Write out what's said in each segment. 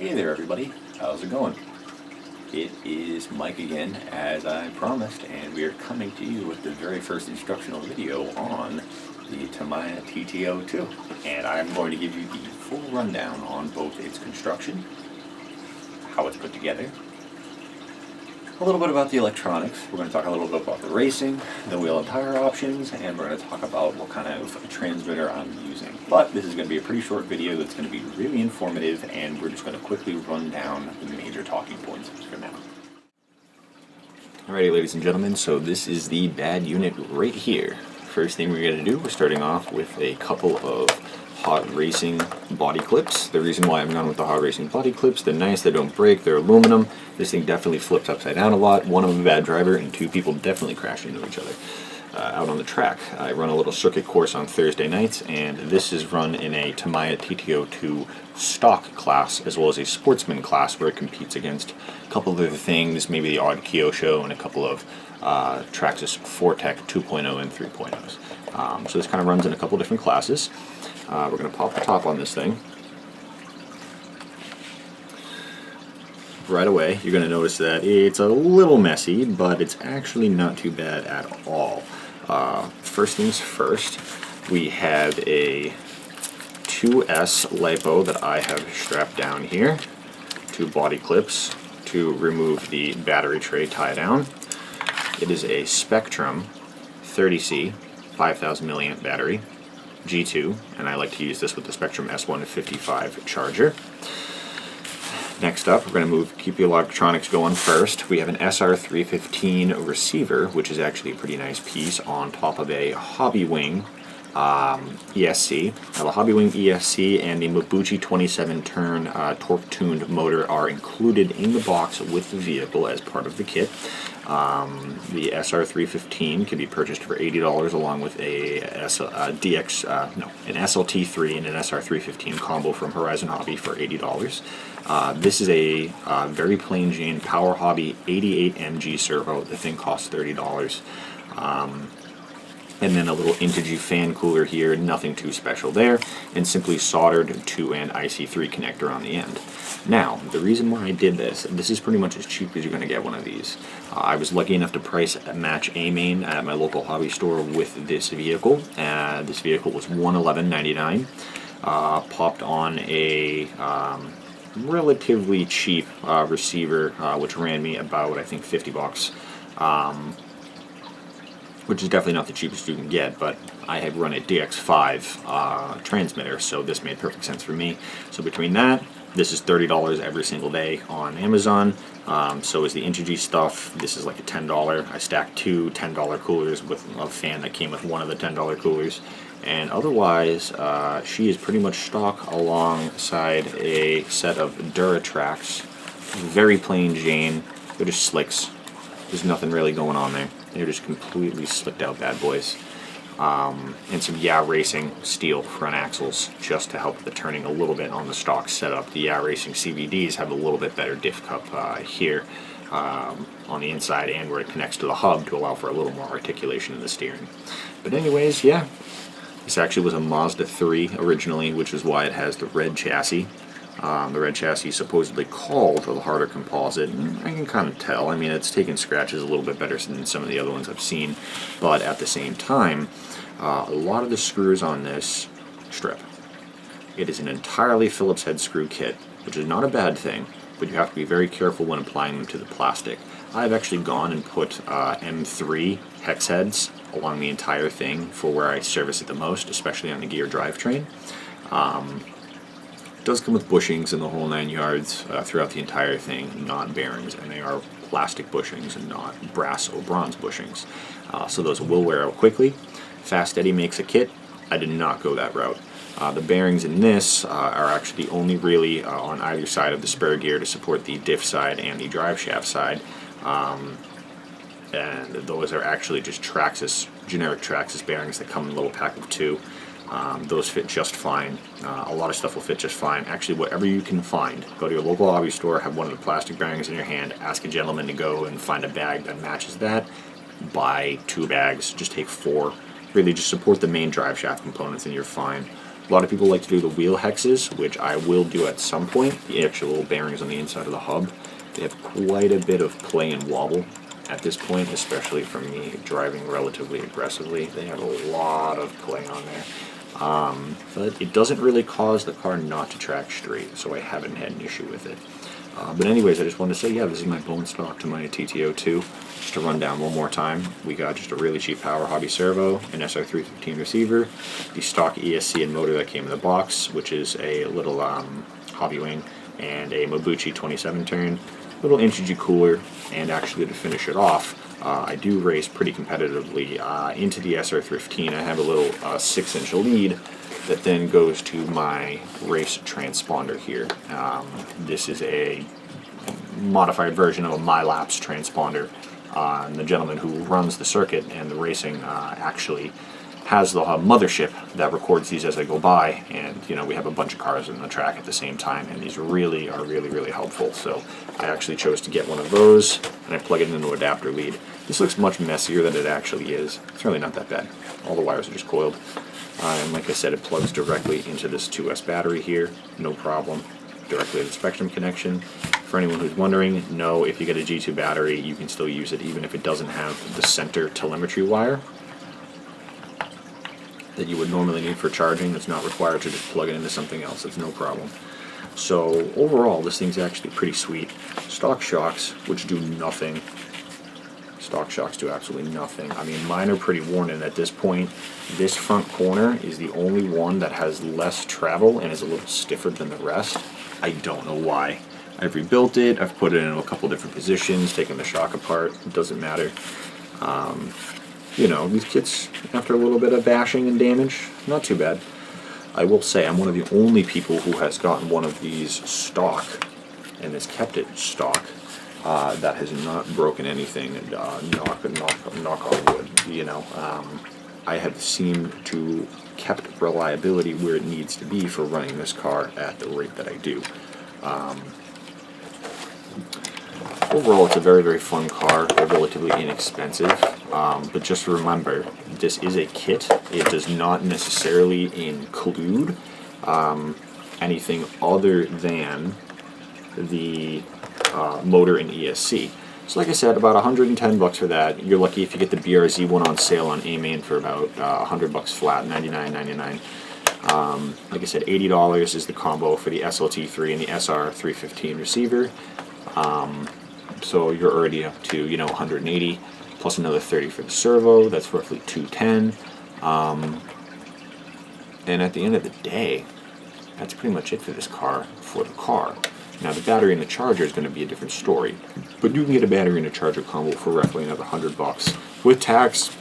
Hey there everybody, how's it going? It is Mike again, as I promised, and we are coming to you with the very first instructional video on the Tamiya TT02. And I'm going to give you the full rundown on both its construction, how it's put together, a little bit about the electronics, we're going to talk a little bit about the racing, the wheel and tire options, and we're going to talk about what kind of transmitter I'm using. But this is going to be a pretty short video that's going to be really informative, and we're just going to quickly run down the major talking points for now. Alrighty, ladies and gentlemen, so this is the bad unit right here. First thing we're going to do, we're starting off with a couple of hot racing body clips. The reason why I'm going with the hot racing body clips, they're nice, they don't break, they're aluminum. This thing definitely flips upside down a lot. One, I'm a bad driver, and two, people definitely crash into each other out on the track. I run a little circuit course on Thursday nights, and this is run in a Tamiya TT02 stock class, as well as a sportsman class where it competes against a couple of other things, maybe the odd Kyosho and a couple of Traxxas Fortec 2.0 and 3.0s. So this kind of runs in a couple different classes. We're going to pop the top on this thing. Right away, you're going to notice that it's a little messy, but it's actually not too bad at all. First things first, we have a 2S LiPo that I have strapped down here, two body clips to remove the battery tray tie down. It is a Spectrum 30C 5000 milliamp battery, G2, and I like to use this with the Spectrum S155 charger. Next up, we're going to keep the electronics going first. We have an SR315 receiver, which is actually a pretty nice piece, on top of a Hobbywing ESC. Now the Hobbywing ESC and the Mabuchi 27-turn torque-tuned motor are included in the box with the vehicle as part of the kit. The SR315 can be purchased for $80 along with an SLT3 and an SR315 combo from Horizon Hobby for $80. This is a very plain Jane Power Hobby 88 MG servo. The thing costs $30. And then a little Integy fan cooler here, nothing too special there, and simply soldered to an IC3 connector on the end. Now, the reason why I did this is pretty much as cheap as you're going to get one of these. I was lucky enough to price match a main at my local hobby store with this vehicle. This vehicle was $111.99. Popped on a relatively cheap receiver, which ran me about, I think, 50 bucks. Which is definitely not the cheapest you can get, but I had run a DX5 transmitter, so this made perfect sense for me. So between that, this is $30 every single day on Amazon. So is the Integy stuff. This is like a $10. I stacked two $10 coolers with a fan that came with one of the $10 coolers. And otherwise, she is pretty much stock alongside a set of Duratrax. Very plain Jane. They're just slicks. There's nothing really going on there. They're just completely slicked out bad boys. And some Racing steel front axles just to help the turning a little bit on the stock setup. The Racing CVDs have a little bit better diff cup here on the inside and where it connects to the hub to allow for a little more articulation in the steering. But anyways, yeah, this actually was a Mazda 3 originally, which is why it has the red chassis. The red chassis is supposedly called the harder composite, and I can kind of tell. I mean, it's taken scratches a little bit better than some of the other ones I've seen, but at the same time, a lot of the screws on this strip. It is an entirely Phillips head screw kit, which is not a bad thing, but you have to be very careful when applying them to the plastic. I've actually gone and put M3 hex heads along the entire thing for where I service it the most, especially on the gear drivetrain. It does come with bushings and the whole 9 yards throughout the entire thing, not bearings, and they are plastic bushings and not brass or bronze bushings. So those will wear out quickly. Fast Eddie makes a kit. I did not go that route. The bearings in this are actually only really on either side of the spur gear to support the diff side and the drive shaft side. And those are actually just Traxxas, generic Traxxas bearings that come in a little pack of 2. Those fit just fine. A lot of stuff will fit just fine. Actually, whatever you can find, go to your local hobby store, have one of the plastic bearings in your hand, ask a gentleman to go and find a bag that matches that, buy 2 bags, just take 4. Really just support the main drive shaft components and you're fine. A lot of people like to do the wheel hexes, which I will do at some point. The actual bearings on the inside of the hub, they have quite a bit of play and wobble at this point, especially for me driving relatively aggressively. They have a lot of play on there. But it doesn't really cause the car not to track straight, so I haven't had an issue with it. But anyways, I just wanted to say, yeah, this is my bone stock Tamiya TT02. Just to run down one more time, we got just a really cheap power hobby servo, an SR315 receiver, the stock ESC and motor that came in the box, which is a little hobby wing, and a Mabuchi 27 turn, little Inchigi cooler, and actually to finish it off, I do race pretty competitively into the SR15. I have a little 6-inch lead that then goes to my race transponder here. This is a modified version of a MyLapse transponder. And the gentleman who runs the circuit and the racing actually has the mothership that records these as they go by, and you know, we have a bunch of cars in the track at the same time, and these really are really helpful. So I actually chose to get one of those, and I plug it into an adapter lead. This looks much messier than it actually is. It's really not that bad. All the wires are just coiled. And like I said, it plugs directly into this 2S battery here, no problem. Directly to the Spectrum connection. For anyone who's wondering, no, if you get a G2 battery, you can still use it even if it doesn't have the center telemetry wire that you would normally need for charging. It's not required to just plug it into something else. It's no problem. So overall, this thing's actually pretty sweet. Stock shocks, which do nothing. Stock shocks do absolutely nothing. I mean, mine are pretty worn in at this point. This front corner is the only one that has less travel and is a little stiffer than the rest. I don't know why. I've rebuilt it, I've put it in a couple different positions, taken the shock apart, it doesn't matter. You know, these kits, after a little bit of bashing and damage, not too bad. I will say I'm one of the only people who has gotten one of these stock and has kept it stock that has not broken anything, and knock on wood, you know. I have seemed to kept reliability where it needs to be for running this car at the rate that I do. Overall, it's a very fun car. They're relatively inexpensive, but just remember, this is a kit. It does not necessarily include anything other than the motor and ESC. So like I said, about 110 bucks for that. You're lucky if you get the BRZ one on sale on A-Main for about 100 bucks flat, $99.99. Like I said, $80 is the combo for the SLT3 and the SR315 receiver. So you're already up to, you know, 180 plus another 30 for the servo. That's roughly 210. And at the end of the day, that's pretty much it for this car, for the car. Now the battery and the charger is going to be a different story, but you can get a battery and a charger combo for roughly another 100 bucks. With tax,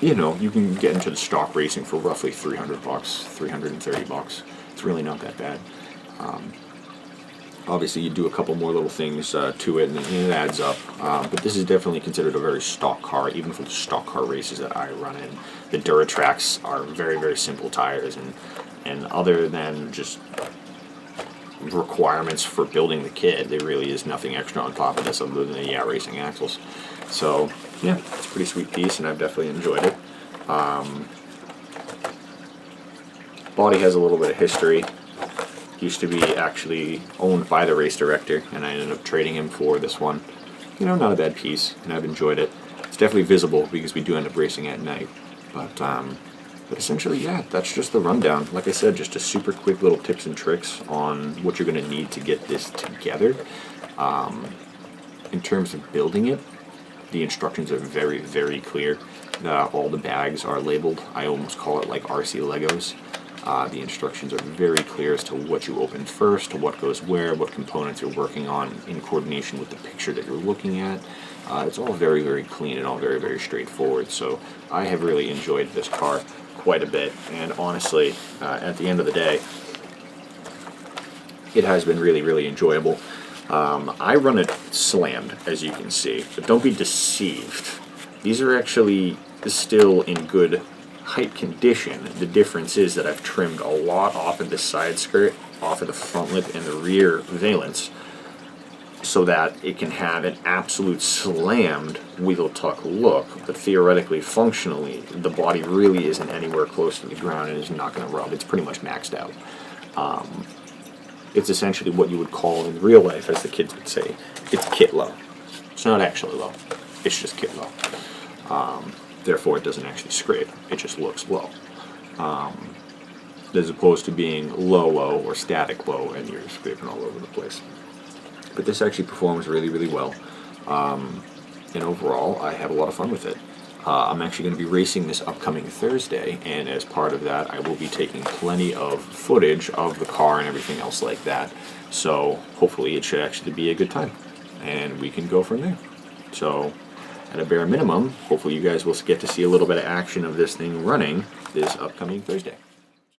you know, you can get into the stock racing for roughly 300 bucks, 330 bucks. It's really not that bad. Obviously, you do a couple more little things to it, and it adds up. But this is definitely considered a very stock car, even for the stock car races that I run in. The Duratrax are very simple tires, and other than just requirements for building the kit, there really is nothing extra on top of this other than the racing axles. So yeah, it's a pretty sweet piece, and I've definitely enjoyed it. Body has a little bit of history. Used to be actually owned by the race director, and I ended up trading him for this one. You know, not a bad piece, and I've enjoyed it. It's definitely visible because we do end up racing at night. But essentially, yeah, that's just the rundown. Like I said, just a super quick little tips and tricks on what you're going to need to get this together. In terms of building it, the instructions are very clear. All the bags are labeled. I almost call it like RC Legos. The instructions are very clear as to what you open first, to what goes where, what components you're working on in coordination with the picture that you're looking at. It's all very clean and all very straightforward. So I have really enjoyed this car quite a bit, and honestly, at the end of the day, it has been really enjoyable. I run it slammed, as you can see, but don't be deceived. These are actually still in good height condition. The difference is that I've trimmed a lot off of the side skirt, off of the front lip, and the rear valence. so that it can have an absolute slammed wheel tuck look, but theoretically, functionally, the body really isn't anywhere close to the ground and is not going to rub. It's pretty much maxed out. It's essentially what you would call in real life, as the kids would say, it's kit low. It's not actually low. It's just kit low. Therefore, it doesn't actually scrape. It just looks low. As opposed to being low or static low, and you're scraping all over the place. But this actually performs really, really well. And overall, I have a lot of fun with it. I'm actually going to be racing this upcoming Thursday, and as part of that, I will be taking plenty of footage of the car and everything else like that. So hopefully it should actually be a good time, and we can go from there. So at a bare minimum, hopefully you guys will get to see a little bit of action of this thing running this upcoming Thursday.